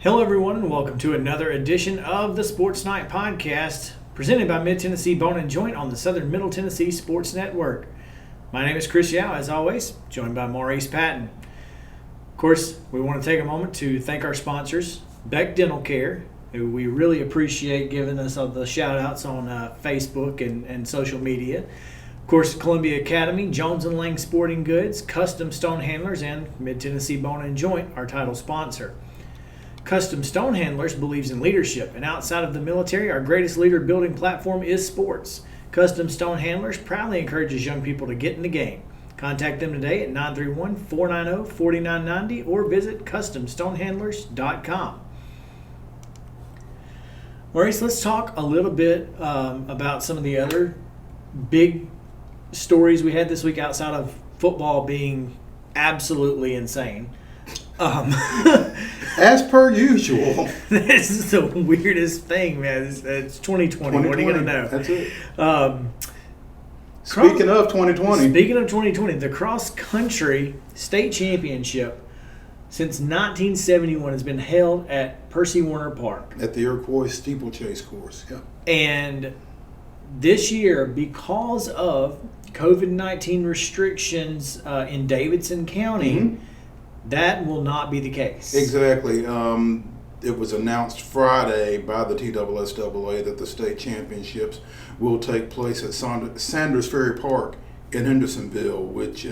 Hello, everyone, and welcome to another edition of the Sports Night Podcast, presented by Mid-Tennessee Bone & Joint on the Southern Middle Tennessee Sports Network. My name is Chris Yao, as always, joined by Maurice Patton. Of course, we want to take a moment to thank our sponsors, Beck Dental Care, who we really appreciate giving us all the shout-outs on Facebook and social media. Of course, Columbia Academy, Jones & Lang Sporting Goods, Custom Stone Handlers, and Mid-Tennessee Bone & Joint, our title sponsor. Custom Stone Handlers believes in leadership, and outside of the military, our greatest leader building platform is sports. Custom Stone Handlers proudly encourages young people to get in the game. Contact them today at 931-490-4990 or visit CustomStonehandlers.com. Maurice, let's talk a little bit about some of the other big stories we had this week outside of football being absolutely insane. As per usual. This is the weirdest thing, man. It's 2020. What are you going to know? That's it. Speaking of 2020. The cross-country state championship since 1971 has been held at Percy Warner Park. At the Iroquois steeplechase course, yeah. And this year, because of COVID-19 restrictions in Davidson County, that will not be the case. Exactly. It was announced Friday by the TSSAA that the state championships will take place at Sanders Ferry Park in Hendersonville, which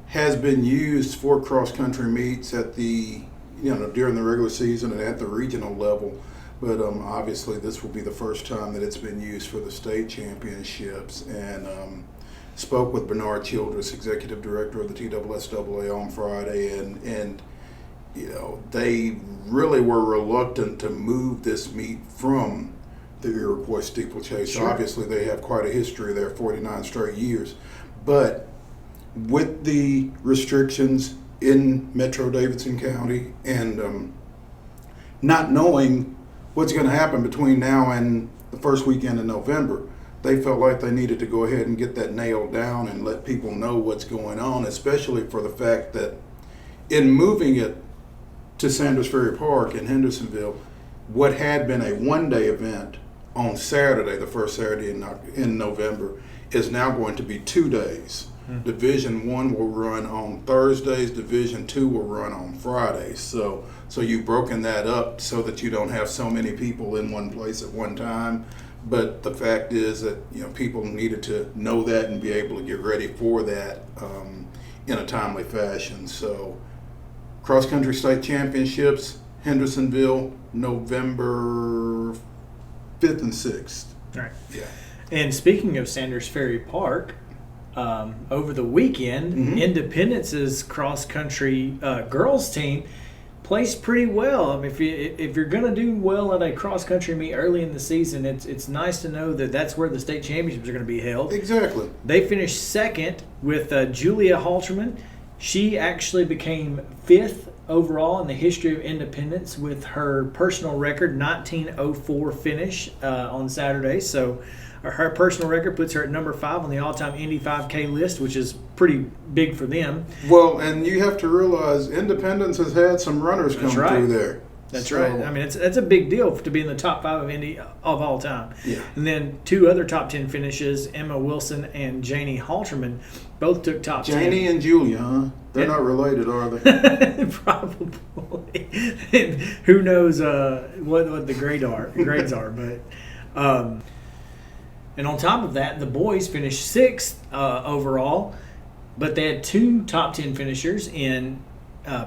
has been used for cross-country meets at the during the regular season and at the regional level. But obviously, this will be the first time that it's been used for the state championships. And spoke with Bernard Childress, executive director of the TSSAA, on Friday, and they really were reluctant to move this meet from the Iroquois steeplechase. Sure. Obviously, they have quite a history there, 49 straight years. But with the restrictions in Metro Davidson County and not knowing what's going to happen between now and the first weekend in November, they felt like they needed to go ahead and get that nailed down and let people know what's going on, especially for the fact that in moving it to Sanders Ferry Park in Hendersonville, what had been a one-day event on Saturday, the first Saturday in November, is now going to be 2 days. Division I will run on Thursdays, Division II will run on Fridays. So you've broken that up so that you don't have so many people in one place at one time. But the fact is that people needed to know that and be able to get ready for that in a timely fashion. So cross-country state championships, Hendersonville, November 5th and 6th. Right. Yeah. And speaking of Sanders Ferry Park, over the weekend, Independence's cross-country girls team placed pretty well. I mean, if you're going to do well at a cross-country meet early in the season, it's nice to know that that's where the state championships are going to be held. Exactly. They finished second with Julia Halterman. She actually became fifth overall in the history of Independence with her personal record, 1904 finish on Saturday. So her personal record puts her at number 5 on the all-time Indy 5K list, which is pretty big for them. Well, and you have to realize Independence has had some runners come through there. That's right. I mean, it's a big deal to be in the top 5 of Indy of all time. Yeah. And then 2 other top 10 finishes, Emma Wilson and Janie Halterman, both took top 10. Janie and Julia, huh? They're not related, are they? Probably. Who knows what the grades are, but. And on top of that, the boys finished 6th overall, but they had 2 top 10 finishers in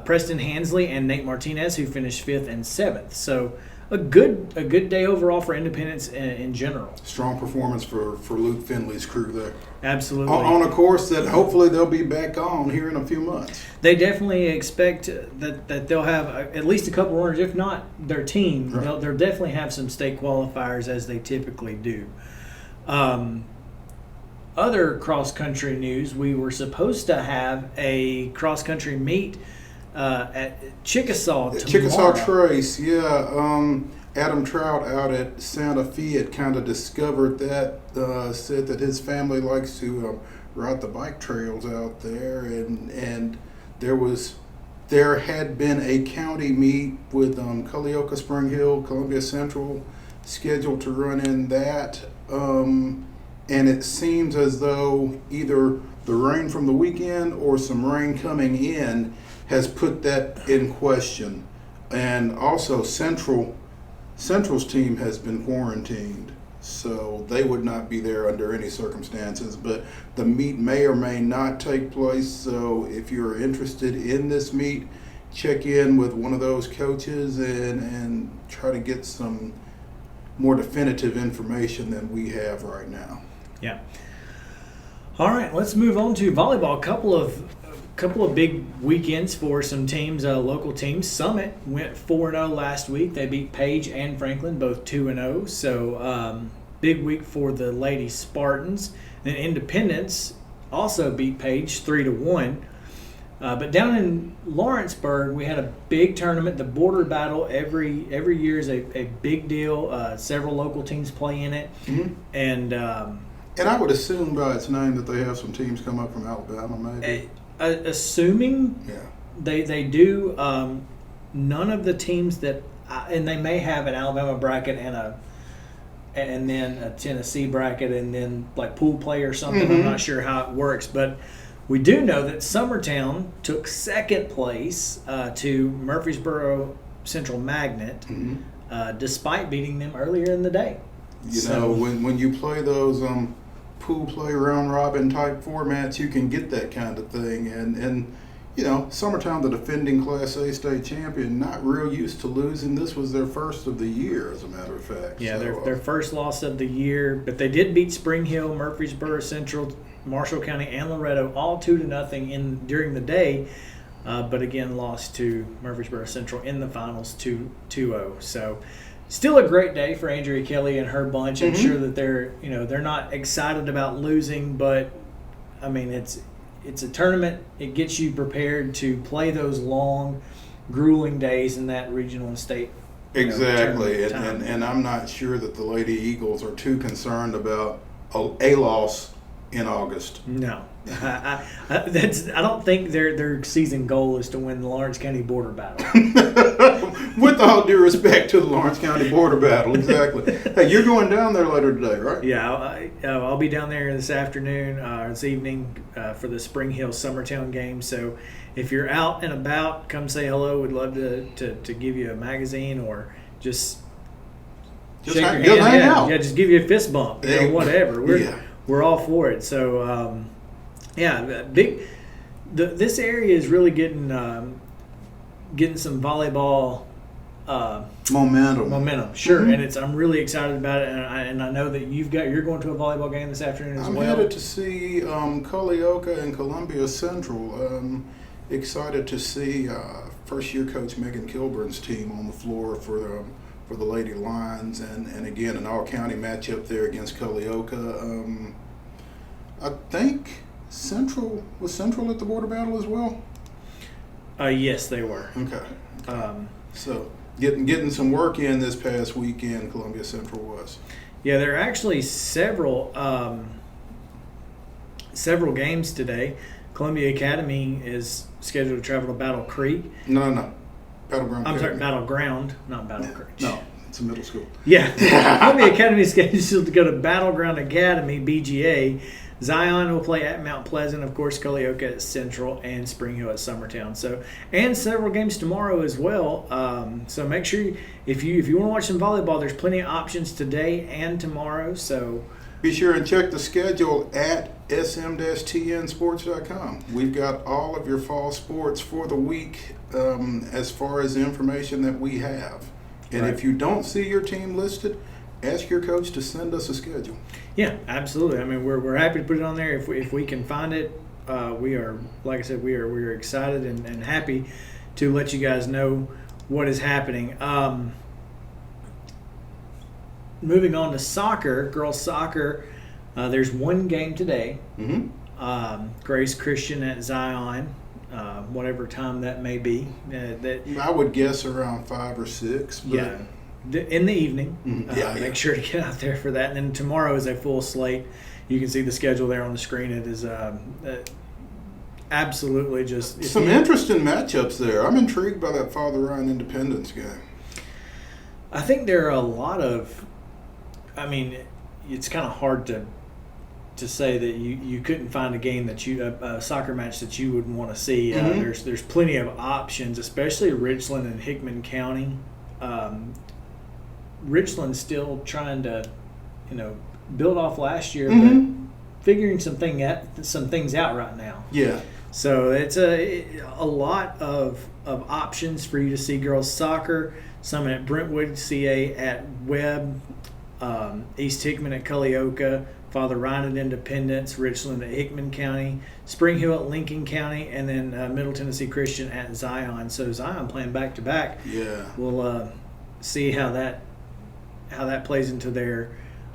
Preston Hansley and Nate Martinez, who finished 5th and 7th. So a good day overall for Independence in general. Strong performance for Luke Finley's crew there. Absolutely. On a course that hopefully they'll be back on here in a few months. They definitely expect that they'll have at least a couple runners, if not their team. Right. They'll definitely have some state qualifiers as they typically do. Other cross-country news, we were supposed to have a cross-country meet at Chickasaw tomorrow. Chickasaw Trace, yeah. Adam Trout out at Santa Fe had kind of discovered that, said that his family likes to ride the bike trails out there, and there was there had been a county meet with Culleoka, Spring Hill, Columbia Central scheduled to run in that. And it seems as though either the rain from the weekend or some rain coming in has put that in question. And also Central's team has been quarantined, so they would not be there under any circumstances. But the meet may or may not take place, so if you're interested in this meet, check in with one of those coaches and try to get some more definitive information than we have right now. Yeah. All right, let's move on to volleyball. Couple of big weekends for some teams, local teams. Summit went 4-0 last week. They beat Page and Franklin, both 2-0. So big week for the Lady Spartans. Then Independence also beat Page 3-1. But down in Lawrenceburg, we had a big tournament. The Border Battle every year is a big deal. Several local teams play in it, and I would assume by its name that they have some teams come up from Alabama, maybe. Assuming Yeah. they do. None of the teams that and they may have an Alabama bracket and then a Tennessee bracket and then like pool play or something. I'm not sure how it works, but we do know that Summertown took second place to Murfreesboro Central Magnet, despite beating them earlier in the day. You know, when you play those pool play round robin type formats, you can get that kind of thing. And you know, Summertown, the defending Class A state champion, not real used to losing. This was their first of the year, as a matter of fact. Yeah, so, their first loss of the year, but they did beat Spring Hill, Murfreesboro Central, Marshall County, and Loretto all 2-0 during the day. But again, lost to Murfreesboro Central in the finals 2-0. So still a great day for Andrea Kelly and her bunch. I'm sure that they're not excited about losing, but I mean it's a tournament. It gets you prepared to play those long, grueling days in that regional and state. Exactly, and I'm not sure that the Lady Eagles are too concerned about a loss in August. No, I don't think their season goal is to win the Lawrence County Border Battle. With all due respect to the Lawrence County Border Battle, exactly. Hey, you're going down there later today, right? Yeah, I'll be down there this afternoon, this evening, for the Spring Hill Summertown game. So if you're out and about, come say hello. We'd love to give you a magazine or just shake your hand. Hang out. Yeah, just give you a fist bump, whatever. We're all for it. So this area is really getting some volleyball momentum. Sure, and I'm really excited about it, and I know that you're going to a volleyball game this afternoon as well. I'm headed to see Culleoka and Columbia Central. Excited to see first-year coach Megan Kilburn's team on the floor for the Lady Lions, and again an all-county matchup there against Culleoka. I think Central at the Border Battle as well. Yes, they were. Okay. So getting some work in this past weekend, Columbia Central was. Yeah, there are actually several games today. Columbia Academy is scheduled to travel to Battle Creek. No. Battleground. I'm sorry, Battleground, not Battle Creek. No, it's a middle school. Yeah. Columbia Academy is scheduled to go to Battleground Academy, BGA. Zion will play at Mount Pleasant, of course, Culleoka at Central, and Spring Hill at Summertown. So, and several games tomorrow as well. So make sure if you want to watch some volleyball, there's plenty of options today and tomorrow. So be sure and check the schedule at sm-tnsports.com. We've got all of your fall sports for the week as far as the information that we have. And if you don't see your team listed, ask your coach to send us a schedule. Yeah, absolutely. I mean, we're happy to put it on there if we can find it. We are, like I said, we are excited and happy to let you guys know what is happening. Moving on to soccer, girls soccer. There's one game today. Grace Christian at Zion, whatever time that may be. I would guess around 5 or 6. But yeah. In the evening. Make sure to get out there for that. And then tomorrow is a full slate. You can see the schedule there on the screen. It is absolutely. Just some interesting matchups there. I'm intrigued by that Father Ryan Independence game. I think there are a lot of. I mean, it's kind of hard to say that you couldn't find a game that a soccer match that you would want to see. There's plenty of options, especially Richland and Hickman County. Richland's still trying to, build off last year, but figuring some things out right now. Yeah. So it's a lot of options for you to see girls soccer. Some at Brentwood, CA at Webb, East Hickman at Cullioca, Father Ryan at Independence, Richland at Hickman County, Spring Hill at Lincoln County, and then Middle Tennessee Christian at Zion. So Zion playing back to back. Yeah. We'll see how that plays into their.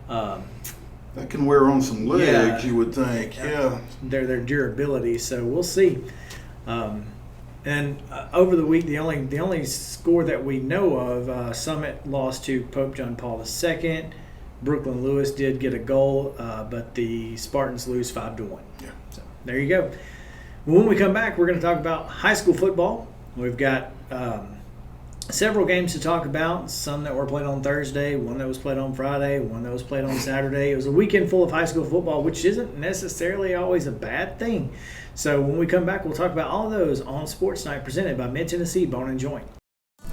That can wear on some legs, you would think. Yeah. Their durability. So we'll see. And over the week, the only score that we know of, Summit lost to Pope John Paul II. Brooklyn Lewis did get a goal, but the Spartans lose 5-1. Yeah. So there you go. When we come back, we're going to talk about high school football. We've got several games to talk about. Some that were played on Thursday, one that was played on Friday, one that was played on Saturday. It was a weekend full of high school football, which isn't necessarily always a bad thing. So when we come back, we'll talk about all of those on Sports Night presented by Mid-Tennessee Bone and Joint.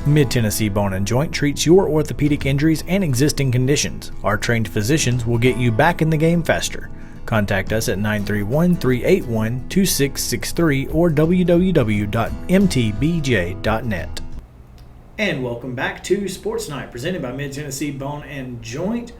Mid-Tennessee Bone and Joint treats your orthopedic injuries and existing conditions. Our trained physicians will get you back in the game faster. Contact us at 931-381-2663 or www.mtbj.net. And welcome back to Sports Night presented by Mid-Tennessee Bone and Joint.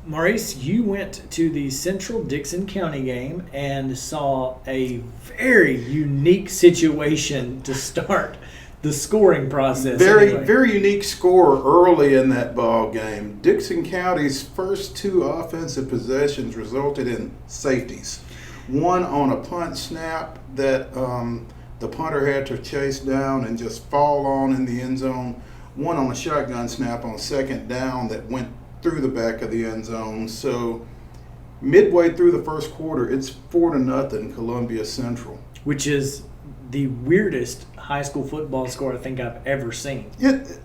Maurice, you went to the Central Dixon County game and saw a very unique situation to start the scoring process. Very unique score early in that ball game. Dixon County's first two offensive possessions resulted in safeties. One on a punt snap that the punter had to chase down and just fall on in the end zone. One on a shotgun snap on second down that went through the back of the end zone. So midway through the first quarter, it's 4-0 Columbia Central. Which is the weirdest high school football score I think I've ever seen. It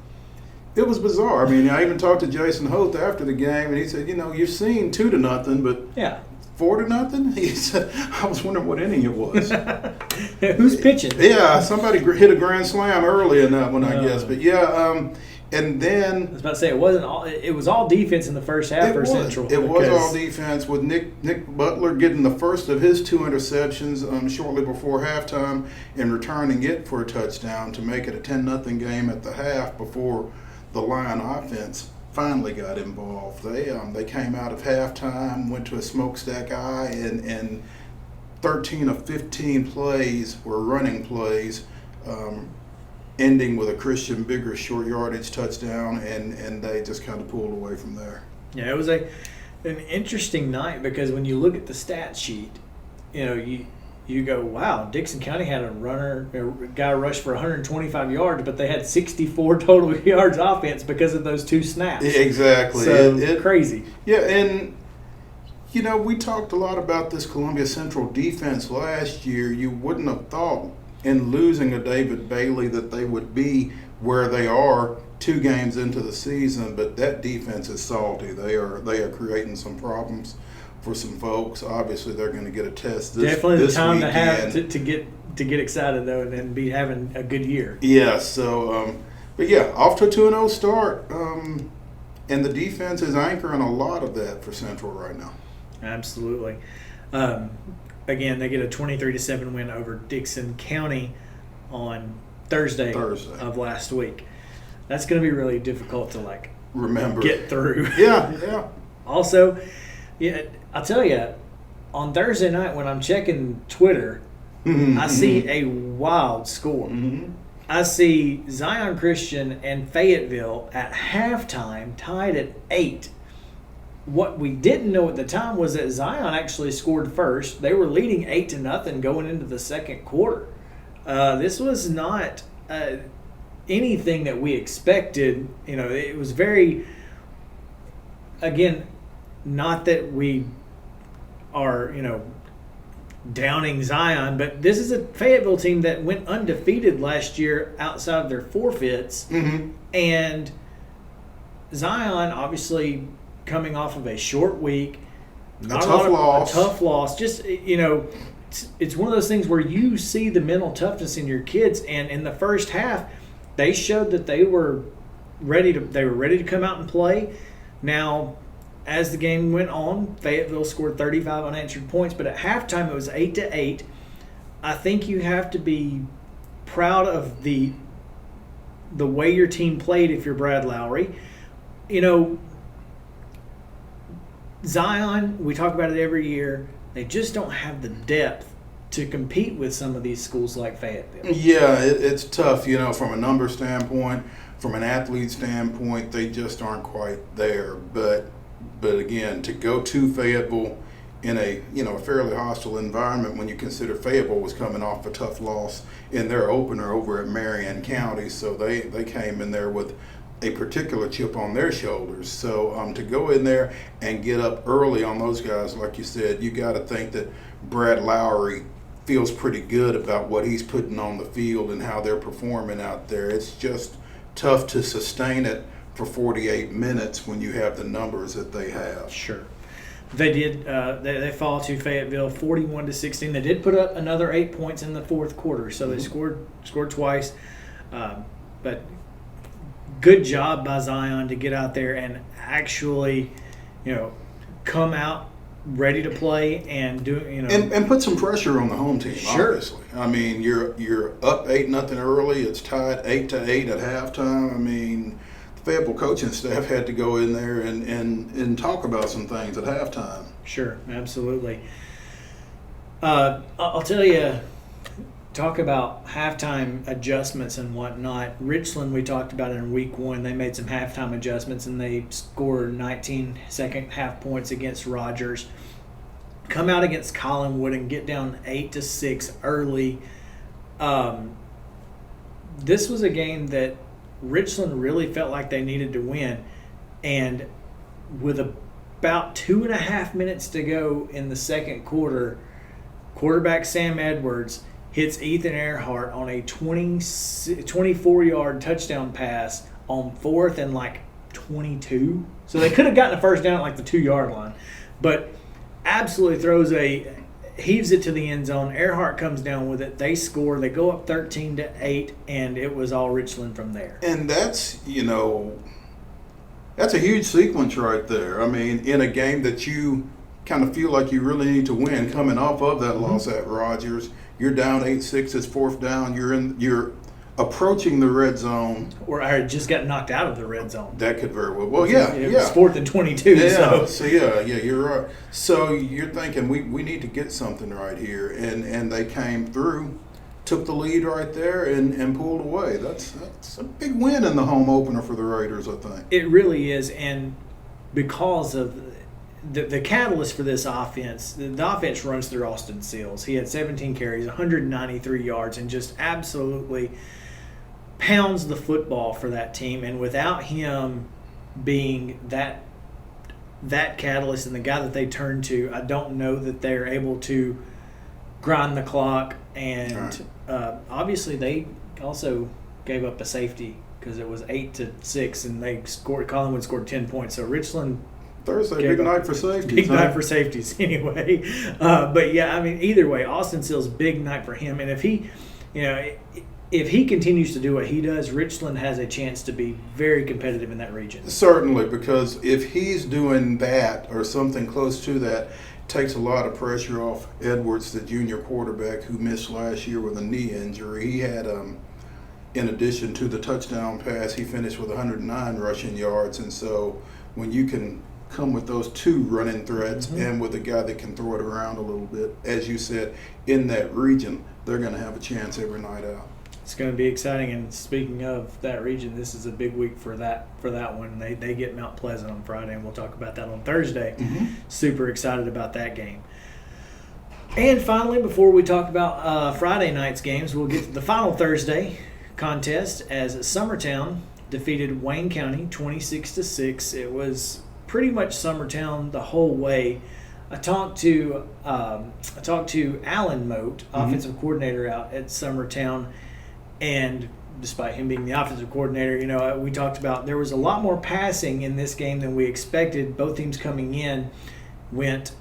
was bizarre. I mean, I even talked to Jason Hoth after the game, and he said, you've seen 2-0, but yeah, 4-0? He said, I was wondering what inning it was. Who's pitching? Yeah, somebody hit a grand slam early in that one, I guess. But yeah, and then I was about to say it was all defense in the first half for Central. It was all defense with Nick Butler getting the first of his two interceptions shortly before halftime and returning it for a touchdown to make it a 10-0 game at the half before the Lion offense finally got involved. They came out of halftime, went to a smokestack eye, and 13 of 15 plays were running plays. Ending with a Christian Bigger short yardage touchdown, and they just kind of pulled away from there. Yeah, it was an interesting night because when you look at the stat sheet, you go, wow, Dixon County had a guy rush for 125 yards, but they had 64 total yards offense because of those two snaps. Exactly. So crazy. Yeah, and we talked a lot about this Columbia Central defense last year. You wouldn't have thought in losing a David Bailey that they would be where they are 2 games into the season, but that defense is salty. They are creating some problems for some folks. Obviously, they're going to get a test this Definitely the time weekend. to have to get excited though, and be having a good year. Yeah. So, but yeah, off to a 2-0 start, and the defense is anchoring a lot of that for Central right now. Absolutely. Again, they get a 23-7 win over Dixon County on Thursday of last week. That's going to be really difficult to remember, get through. Yeah. Also, I'll tell you, on Thursday night when I'm checking Twitter, I see a wild score. Mm-hmm. I see Zion Christian and Fayetteville at halftime tied at 8. What we didn't know at the time was that Zion actually scored first. They were leading 8-0 going into the second quarter. This was not anything that we expected. It was very, again, not that we are, downing Zion, but this is a Fayetteville team that went undefeated last year outside of their forfeits. Mm-hmm. And Zion, obviously coming off of a short week, A tough loss. Just, it's one of those things where you see the mental toughness in your kids. And in the first half, they showed that they were ready to come out and play. Now, as the game went on, Fayetteville scored 35 unanswered points, but at halftime it was 8-8. I think you have to be proud of the way your team played if you're Brad Lowry. Zion, we talk about it every year, they just don't have the depth to compete with some of these schools like Fayetteville. Yeah, it's tough, from a number standpoint, from an athlete standpoint, they just aren't quite there. But again, to go to Fayetteville in a fairly hostile environment when you consider Fayetteville was coming off a tough loss in their opener over at Marion County, so they came in there with a particular chip on their shoulders. So to go in there and get up early on those guys, like you said, you got to think that Brad Lowry feels pretty good about what he's putting on the field and how they're performing out there. It's just tough to sustain it for 48 minutes when you have the numbers that they have. Sure. They did. They fall to Fayetteville 41-16. They did put up another 8 points in the fourth quarter, so they scored twice. But good job by Zion to get out there and actually, come out ready to play and do. And put some pressure on the home team. Sure. Obviously, I mean you're up 8-0 early. It's tied 8-8 at halftime. I mean, Fayetteville coaching staff had to go in there and talk about some things at halftime. Sure, absolutely. I'll tell you, talk about halftime adjustments and whatnot. Richland, we talked about it in week 1. They made some halftime adjustments and they scored 19 second half points against Rogers. Come out against Collinwood and get down 8-6 early. This was a game that Richland really felt like they needed to win, and with about 2.5 minutes to go in the second quarter, quarterback Sam Edwards hits Ethan Earhart on a 24-yard touchdown pass on 4th and 22. So they could have gotten a first down at the 2-yard line, but absolutely heaves it to the end zone. Earhart comes down with it. They score. They go up 13-8, and it was all Richland from there. And that's a huge sequence right there. I mean, in a game that you kind of feel like you really need to win, coming off of that loss at Rogers, you're down 8-6. It's 4th down. You're approaching the red zone. Or I just got knocked out of the red zone. That could very well. Well, yeah. It was 4th and 22. Yeah, so you're right. So you're thinking we need to get something right here, and they came through, took the lead right there, and pulled away. That's a big win in the home opener for the Raiders, I think. It really is, and because of the catalyst for this offense, the offense runs through Austin Seals. He had 17 carries, 193 yards, and just absolutely pounds the football for that team. And without him being that catalyst and the guy that they turn to, I don't know that they're able to grind the clock. And obviously they also gave up a safety because it was 8-6, and Collinwood scored 10 points. So Richland Thursday, big night for safeties. Big night for safeties, anyway. But yeah, I mean, either way, Austin Seals, big night for him. And if he continues to do what he does, Richland has a chance to be very competitive in that region. Certainly, because if he's doing that or something close to that, it takes a lot of pressure off Edwards, the junior quarterback who missed last year with a knee injury. He had, in addition to the touchdown pass, he finished with 109 rushing yards. And so when you can come with those two running threats and with a guy that can throw it around a little bit, as you said, in that region, they're going to have a chance every night out. It's going to be exciting. And speaking of that region, this is a big week for that one. They get Mount Pleasant on Friday, and we'll talk about that on Thursday. Super excited about that game. And finally, before we talk about Friday night's games, we'll get to the final Thursday contest as Summertown defeated Wayne County 26-6. It was pretty much Summertown the whole way. I talked to Alan Moat, offensive coordinator out at Summertown, and despite him being the offensive coordinator, we talked about there was a lot more passing in this game than we expected. Both teams coming in went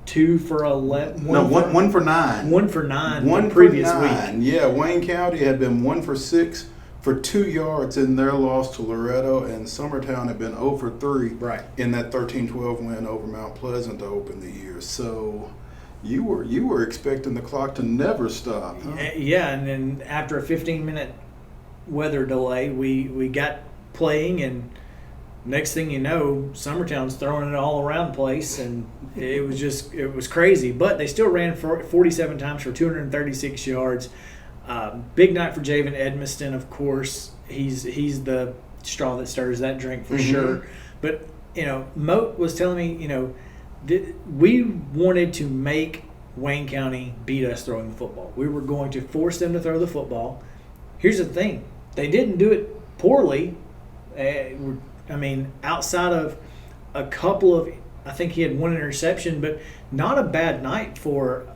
2 for 11. One for 9. 1 for 9 One the previous for 9. week. Yeah, Wayne County had been 1 for 6 for 2 yards in their loss to Loretto, and Summertown had been 0 for 3 in that 13-12 win over Mount Pleasant to open the year. So you were expecting the clock to never stop. Huh? Yeah, and then after a 15-minute weather delay, we got playing, and next thing you know, Summertown's throwing it all around the place, and it was crazy. But they still ran 47 times for 236 yards. Big night for Javen Edmiston, of course. He's the straw that stirs that drink for sure. But Moat was telling me, we wanted to make Wayne County beat us throwing the football. We were going to force them to throw the football. Here's the thing: they didn't do it poorly. Outside of a couple of, I think he had one interception, but not a bad night for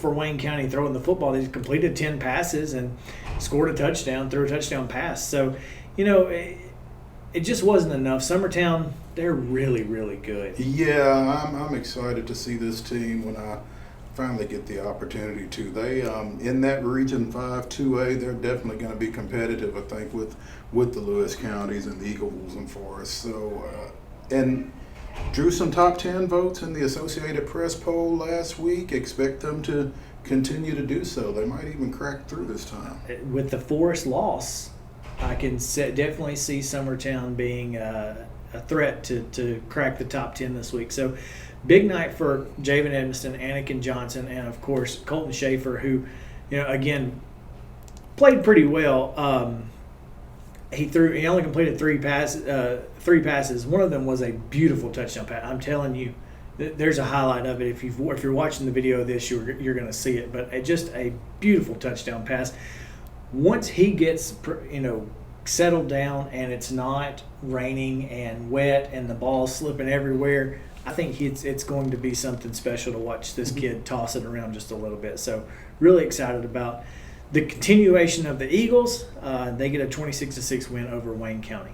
Wayne County throwing the football. They completed 10 passes and scored a touchdown, threw a touchdown pass. So, it just wasn't enough. Summertown, they're really, really good. Yeah, I'm excited to see this team when I finally get the opportunity to. They in that Region 5 2A, they're definitely going to be competitive, I think, with the Lewis counties and the Eagle Wolves and Forest. So and drew some top 10 votes in the Associated Press poll last week. Expect them to continue to do so. They might even crack through this time. With the Forest loss, I can definitely see Summertown being a threat to crack the top 10 this week. So big night for Javen Edmiston, Anakin Johnson, and of course Colton Schaefer, who, again, played pretty well. He only completed 3 passes. One of them was a beautiful touchdown pass. I'm telling you, there's a highlight of it. If you're watching the video of this, you're going to see it. But just a beautiful touchdown pass. Once he gets settled down and it's not raining and wet and the ball's slipping everywhere, I think it's going to be something special to watch this kid toss it around just a little bit. So really excited about the continuation of the Eagles. They get a 26-6 win over Wayne County.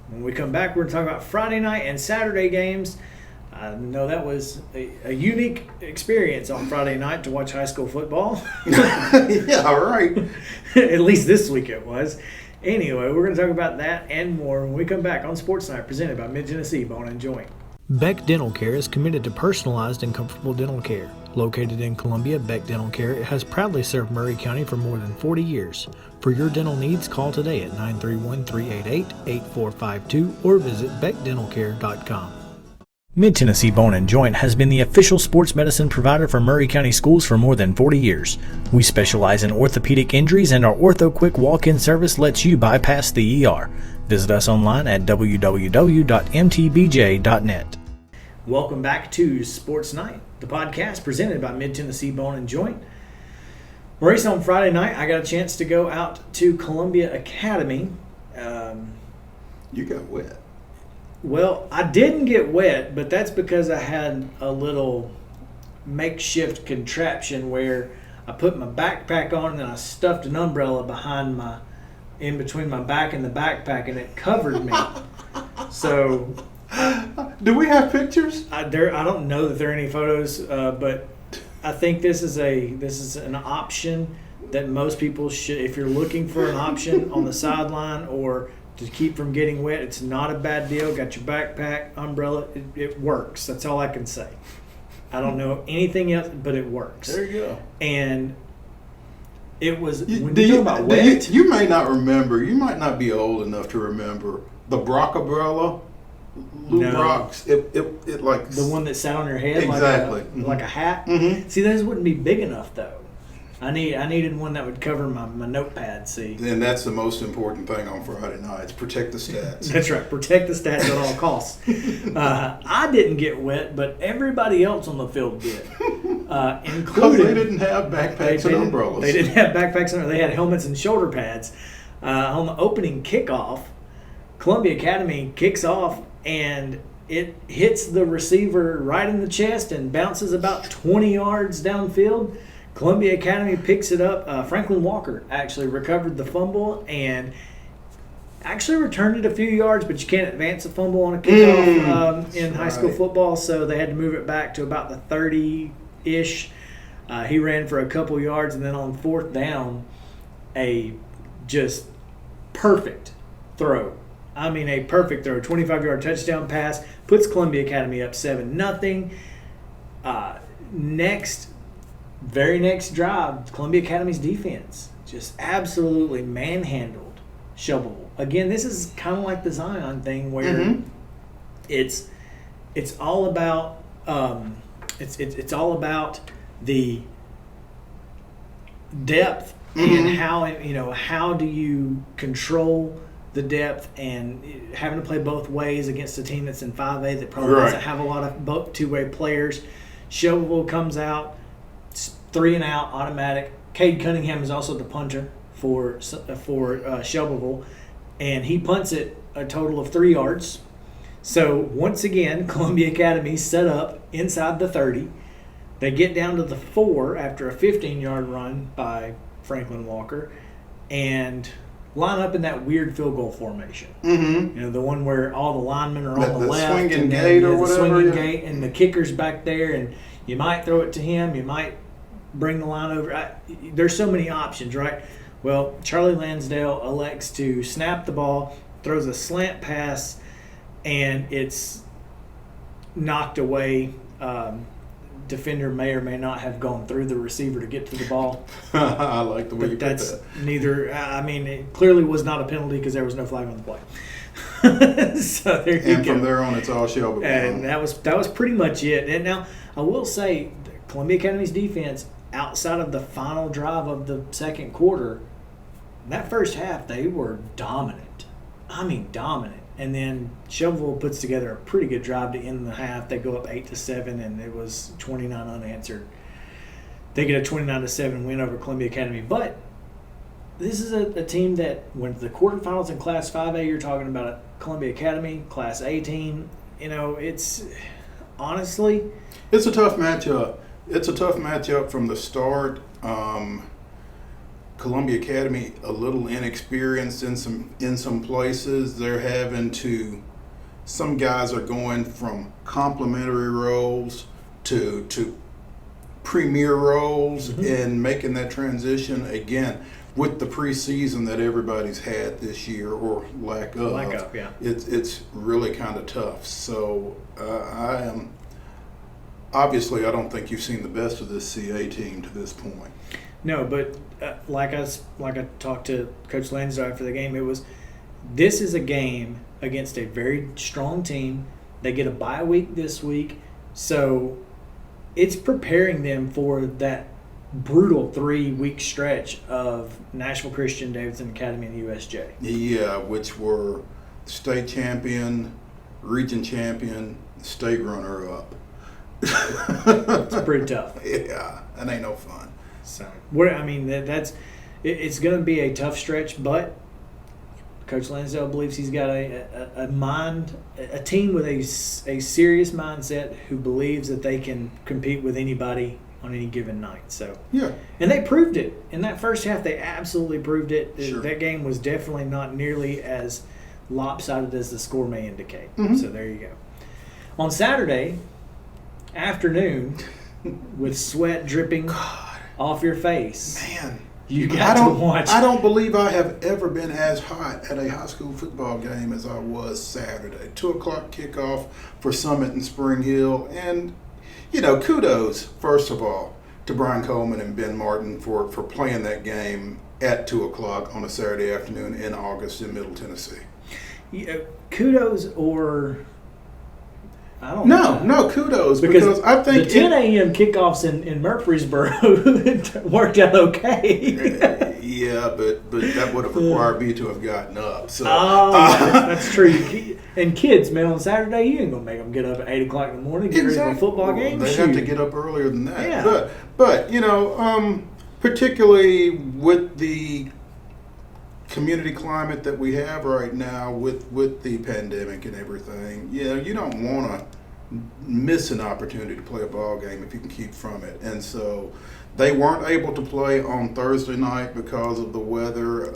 When we come back, we're going to talk about Friday night and Saturday games. I know that was a unique experience on Friday night to watch high school football. Yeah, all right. At least this week it was. Anyway, we're going to talk about that and more when we come back on Sports Night, presented by Mid-Tennessee Bone and Joint. Beck Dental Care is committed to personalized and comfortable dental care. Located in Columbia, Beck Dental Care has proudly served Murray County for more than 40 years. For your dental needs, call today at 931-388-8452 or visit beckdentalcare.com. Mid-Tennessee Bone and Joint has been the official sports medicine provider for Murray County Schools for more than 40 years. We specialize in orthopedic injuries, and our Ortho Quick walk-in service lets you bypass the ER. Visit us online at www.mtbj.net. Welcome back to Sports Night, the podcast presented by Mid-Tennessee Bone and Joint. Maurice, on Friday night, I got a chance to go out to Columbia Academy. You got wet. Well, I didn't get wet, but that's because I had a little makeshift contraption where I put my backpack on and then I stuffed an umbrella in between my back and the backpack, and it covered me. So, do we have pictures? I don't know that there are any photos, but I think this is an option that most people should. If you're looking for an option on the sideline or to keep from getting wet, it's not a bad deal. Got your backpack, umbrella, it works. That's all I can say. I don't know anything else, but it works. There you go. And it was, you may not remember, you might not be old enough to remember the Brock umbrella. Lou Brock's, it like the one that sat on your head, exactly, like a hat. Mm-hmm. See, those wouldn't be big enough though. I needed one that would cover my notepad. See, and that's the most important thing on Friday nights: protect the stats. That's right, protect the stats at all costs. I didn't get wet, but everybody else on the field did, including because they didn't have backpacks and umbrellas. They didn't have backpacks and they had helmets and shoulder pads. On the opening kickoff, Columbia Academy kicks off, and it hits the receiver right in the chest and bounces about 20 yards downfield. Columbia Academy picks it up. Franklin Walker actually recovered the fumble and actually returned it a few yards, but you can't advance a fumble on a kickoff in high school football, so they had to move it back to about the 30-ish. He ran for a couple yards, and then on fourth down, a just perfect throw. I mean, a perfect throw. 25-yard touchdown pass puts Columbia Academy up 7-0. Very next drive, Columbia Academy's defense just absolutely manhandled Shelbyville. Again, this is kind of like the Zion thing where it's all about it's all about the depth and how do you control the depth and having to play both ways against a team that's in 5A that probably doesn't have a lot of both two-way players. Shelbyville comes out, 3 and out, automatic. Cade Cunningham is also the punter for Shelbyville, and he punts it a total of 3 yards. So once again, Columbia Academy set up inside the 30. They get down to the 4 after a 15-yard run by Franklin Walker, and line up in that weird field goal formation. You know, the one where all the linemen are on the left. Swinging gate or whatever. The swinging gate, and the kicker's back there, and you might throw it to him, you might bring the line over. There's so many options, right? Well, Charlie Lansdale elects to snap the ball, throws a slant pass, and it's knocked away. Defender may or may not have gone through the receiver to get to the ball. I like the way you put that. Neither. I mean, it clearly was not a penalty because there was no flag on the play. So there you go. And from there on, it's all Shelbyville. And that was pretty much it. And now I will say, Columbia Academy's defense, outside of the final drive of the second quarter, that first half they were dominant. I mean, dominant. And then Shelbyville puts together a pretty good drive to end the half. They go up 8-7, and it was 29 unanswered. They get a 29-7 win over Columbia Academy. But this is a team that went to the quarterfinals in Class 5A. You're talking about a Columbia Academy, Class A team. You know, it's honestly, it's a tough matchup. It's a tough matchup from the start. Columbia Academy a little inexperienced in some places. They're having to. Some guys are going from complementary roles to premier roles and making that transition again with the preseason that everybody's had this year or lack of. Yeah. It's really kind of tough. So I am. Obviously, I don't think you've seen the best of this CA team to this point. No, but like I talked to Coach Lansdale after the game, this is a game against a very strong team. They get a bye week this week, so it's preparing them for that brutal 3-week stretch of Nashville Christian, Davidson Academy, and USJ. Yeah, which were state champion, region champion, state runner-up. It's pretty tough. Yeah, that ain't no fun. So, it's going to be a tough stretch, but Coach Lansdale believes he's got a team with a serious mindset who believes that they can compete with anybody on any given night. So, yeah, and they proved it in that first half. They absolutely proved it. Sure. That game was definitely not nearly as lopsided as the score may indicate. So there you go. On Saturday afternoon, with sweat dripping off your face, man, you got to watch. I don't believe I have ever been as hot at a high school football game as I was Saturday. 2:00 kickoff for Summit and Spring Hill, and kudos first of all to Brian Coleman and Ben Martin for playing that game at 2:00 on a Saturday afternoon in August in Middle Tennessee. Yeah, kudos or. I don't know. No, kudos because I think the 10 a.m. kickoffs in Murfreesboro worked out okay. Yeah, but that would have required me to have gotten up. So that's true. And kids, man, on Saturday you ain't gonna make them get up at 8:00 in the morning to get ready for a football game. They have to get up earlier than that. Yeah. But particularly with the community climate that we have right now with the pandemic and everything, you don't want to miss an opportunity to play a ball game if you can keep from it. And so they weren't able to play on Thursday night because of the weather.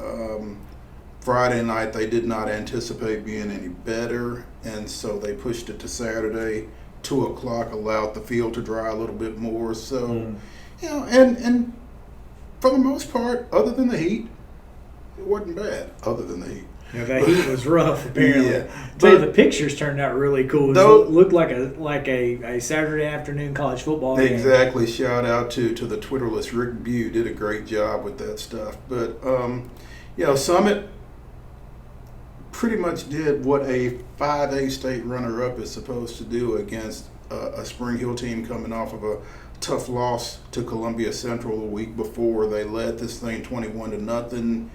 Friday night they did not anticipate being any better, and so they pushed it to Saturday. 2 o'clock allowed the field to dry a little bit more. So, and for the most part, other than the heat, it wasn't bad. Other than the heat. Yeah, that heat was rough, apparently. Yeah. But the pictures turned out really cool. It looked like a Saturday afternoon college football game. Exactly. Shout out to the Twitterless Rick Bew. Did a great job with that stuff. But, Summit pretty much did what a 5A state runner-up is supposed to do against a Spring Hill team coming off of a tough loss to Columbia Central the week before. They led this thing 21-0.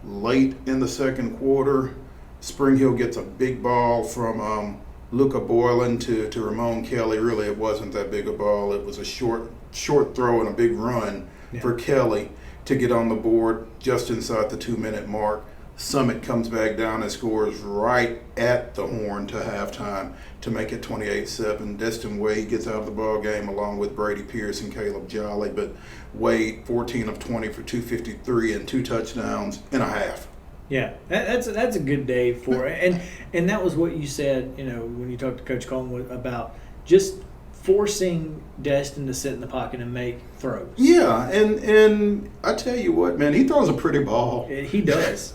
Late in the second quarter, Spring Hill gets a big ball from Luca Boylan to Ramon Kelly. Really, it wasn't that big a ball. It was a short throw and a big run for Kelly to get on the board just inside the 2-minute mark. Summit comes back down and scores right at the horn to halftime to make it 28-7. Destin Wade gets out of the ball game along with Brady Pierce and Caleb Jolly, but Wade 14 of 20 for 253 and 2 touchdowns in a half. Yeah, that's a good day for it, and that was what you said. When you talked to Coach Collingwood about just forcing Destin to sit in the pocket and make throws. Yeah, and I tell you what, man, he throws a pretty ball. He does.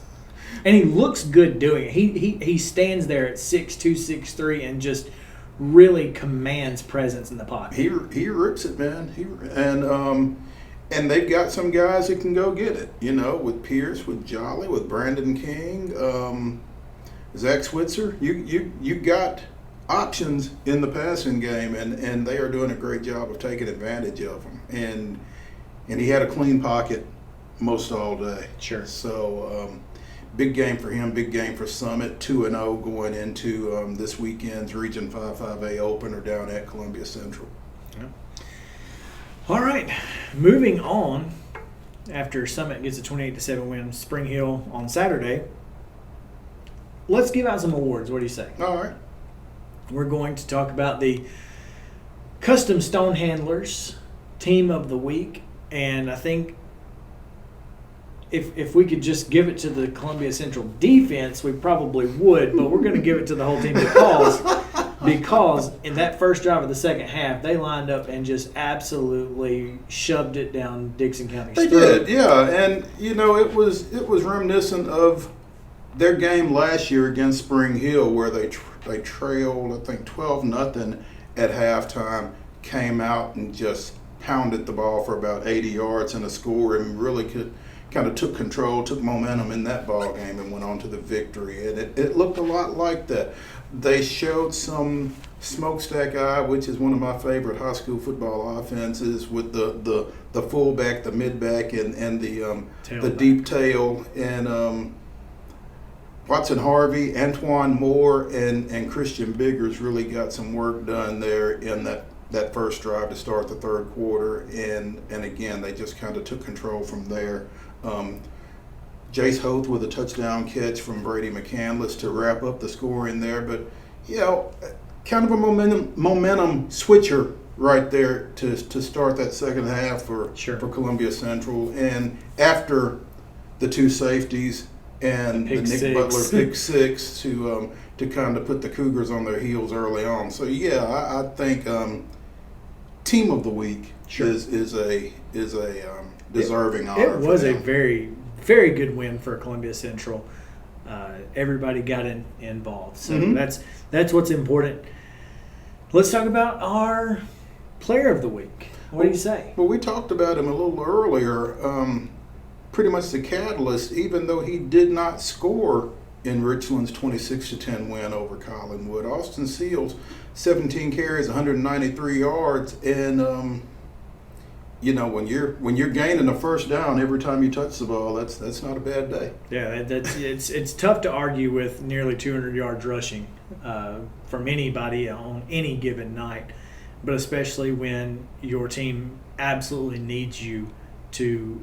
And he looks good doing it. He stands there at 6'2", 6'3", and just really commands presence in the pocket. He rips it, man. And they've got some guys that can go get it. With Pierce, with Jolly, with Brandon King, Zach Switzer. You got options in the passing game, and they are doing a great job of taking advantage of them. And he had a clean pocket most all day. Sure. So. Big game for him, big game for Summit, 2-0 going into this weekend's Region 5-5A opener down at Columbia Central. Yeah. All right, moving on. After Summit gets a 28-7 win, Spring Hill on Saturday, let's give out some awards. What do you say? All right. We're going to talk about the Custom Stone Handlers Team of the Week, and I think If we could just give it to the Columbia Central defense, we probably would, but we're going to give it to the whole team because in that first drive of the second half, they lined up and just absolutely shoved it down Dickson County's throat. They did, yeah, and it was reminiscent of their game last year against Spring Hill, where they trailed, I think 12-0 at halftime, came out and just pounded the ball for about 80 yards and a score, and really kind of took control, took momentum in that ball game, and went on to the victory. And it looked a lot like that. They showed some smokestack eye, which is one of my favorite high school football offenses, with the fullback, the midback, and the deep tail. And Watson Harvey, Antoine Moore, and Christian Biggers really got some work done there in that first drive to start the third quarter. And again, they just kind of took control from there. Jace Hoth with a touchdown catch from Brady McCandless to wrap up the scoring there. But, kind of a momentum switcher right there to start that second half for Columbia Central. And after the 2 safeties and the Nick Butler pick six to kind of put the Cougars on their heels early on. So, I think Team of the Week is a deserving honor. It was a very, very good win for Columbia Central. Everybody got involved, so that's what's important. Let's talk about our Player of the Week. What do you say? Well, we talked about him a little earlier. Pretty much the catalyst, even though he did not score in Richland's 26-10 win over Collinwood. Austin Seals, 17 carries, 193 yards, and when you're gaining a first down every time you touch the ball, that's not a bad day. Yeah, it's tough to argue with nearly 200 yards rushing from anybody on any given night, but especially when your team absolutely needs you to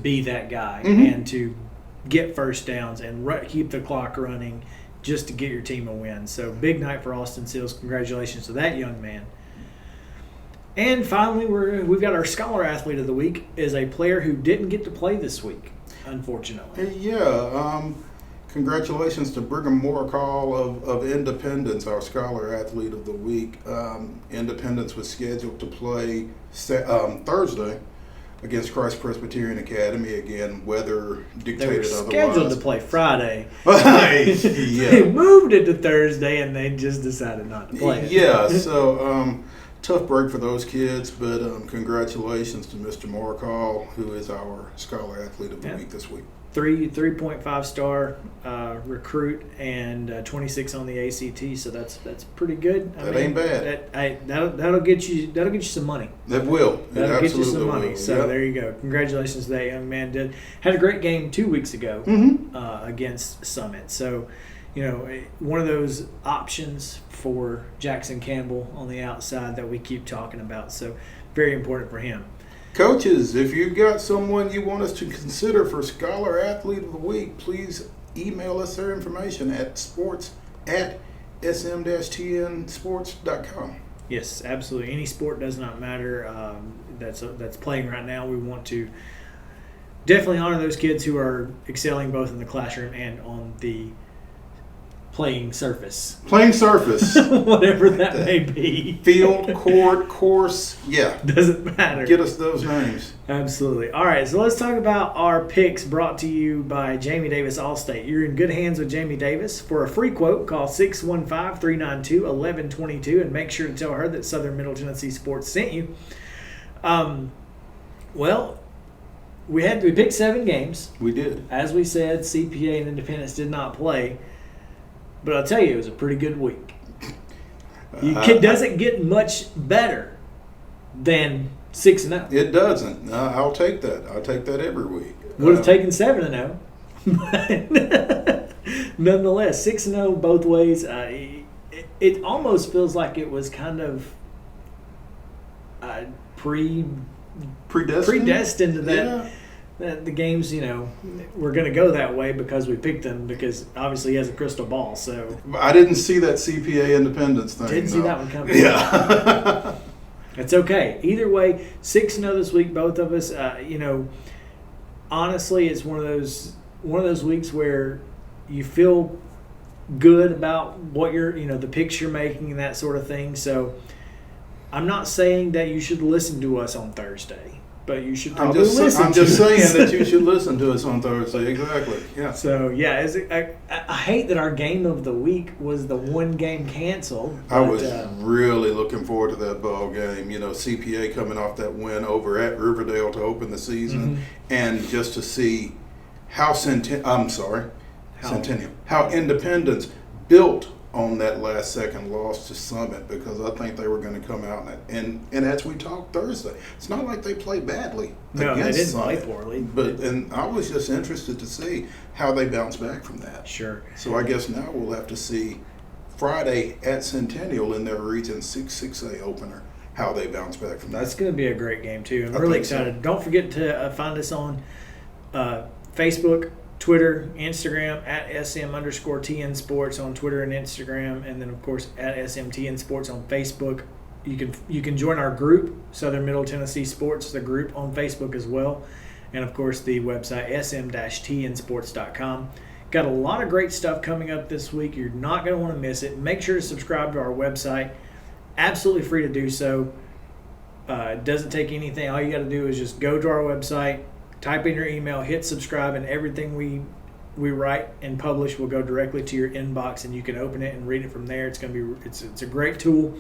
be that guy and to get first downs and keep the clock running just to get your team a win. So big night for Austin Seals. Congratulations to that young man. And finally, we've got our Scholar Athlete of the Week is a player who didn't get to play this week, unfortunately. Yeah, congratulations to Brigham Morcall of Independence, our Scholar Athlete of the Week. Independence was scheduled to play Thursday against Christ Presbyterian Academy. Again, weather dictated They were otherwise. scheduled to play Friday. Yeah. They moved it to Thursday, and they just decided not to play it. Yeah, so tough break for those kids, but congratulations to Mr. Morcall, who is our Scholar Athlete of the Week this week. 3.5 star recruit and 26 on the ACT, so that's pretty good. That ain't bad. That'll get you some money. That will. That'll get you some will. money. So there you go. Congratulations to that young man. Had a great game 2 weeks ago against Summit. So, one of those options for Jackson Campbell on the outside that we keep talking about. So very important for him. Coaches, if you've got someone you want us to consider for Scholar Athlete of the Week, please email us their information at sports@sm-tnsports.com. Yes, absolutely. Any sport does not matter that's playing right now. We want to definitely honor those kids who are excelling both in the classroom and on the playing surface. Whatever that may be. Field, court, course, yeah. Doesn't matter. Get us those names. Absolutely. All right, so let's talk about our picks brought to you by Jamie Davis Allstate. You're in good hands with Jamie Davis. For a free quote, call 615-392-1122 and make sure to tell her that Southern Middle Tennessee Sports sent you. We picked 7 games. We did. As we said, CPA and Independence did not play. But I'll tell you, it was a pretty good week. It doesn't get much better than 6-0. It doesn't. I'll take that. I'll take that every week. Would have taken 7-0. Nonetheless, 6-0 both ways. It almost feels like it was kind of predestined to that. Yeah. The games, we're going to go that way because we picked them, because obviously he has a crystal ball. So I didn't see that CPA Independence thing. Didn't see that one coming. Yeah. It's okay. Either way, 6-0 this week, both of us. Honestly, it's one of those weeks where you feel good about what you're, the picks you're making and that sort of thing. So I'm not saying that you should listen to us on Thursday, but you should probably listen. I'm just saying that you should listen to us on Thursday. Exactly. Yeah. So yeah, I hate that our game of the week was the one game canceled. I was really looking forward to that ball game. CPA coming off that win over at Riverdale to open the season, and just to see how Independence built on that last second loss to Summit, because I think they were going to come out and as we talked Thursday, it's not like they played badly. No, they didn't Summit, play poorly. And I was just interested to see how they bounce back from that. Sure. So I guess now we'll have to see Friday at Centennial in their Region 6-6A opener, how they bounce back from that. That's going to be a great game too. I'm really excited. So. Don't forget to find us on Facebook, Twitter, Instagram at SM_TN Sports on Twitter and Instagram, and then of course at SMTN Sports on Facebook. You can join our group, Southern Middle Tennessee Sports, the group on Facebook as well, and of course the website sm-tnsports.com. Got a lot of great stuff coming up this week. You're not going to want to miss it. Make sure to subscribe to our website. Absolutely free to do so. It doesn't take anything. All you got to do is just go to our website, type in your email, hit subscribe, and everything we write and publish will go directly to your inbox, and you can open it and read it from there. It's a great tool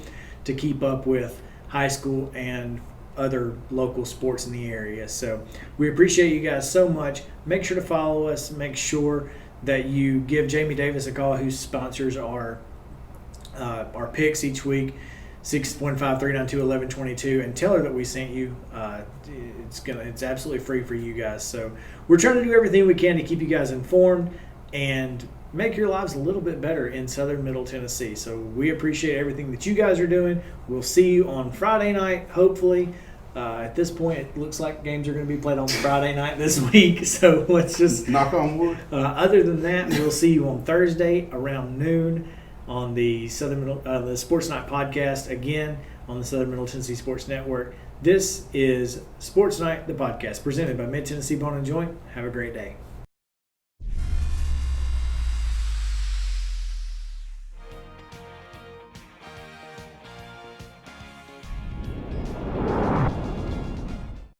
to keep up with high school and other local sports in the area. So we appreciate you guys so much. Make sure to follow us. Make sure that you give Jamie Davis a call, who sponsors our picks each week. 615-392-1122, and tell her that we sent you. It's absolutely free for you guys. So we're trying to do everything we can to keep you guys informed and make your lives a little bit better in Southern Middle Tennessee. So we appreciate everything that you guys are doing. We'll see you on Friday night, hopefully, At this point, it looks like games are going to be played on Friday night this week. So let's just knock on wood. Other than that, we'll see you on Thursday around noon on the the Sports Night podcast, again on the Southern Middle Tennessee Sports Network. This is Sports Night, the podcast, presented by Mid Tennessee Bone and Joint. Have a great day.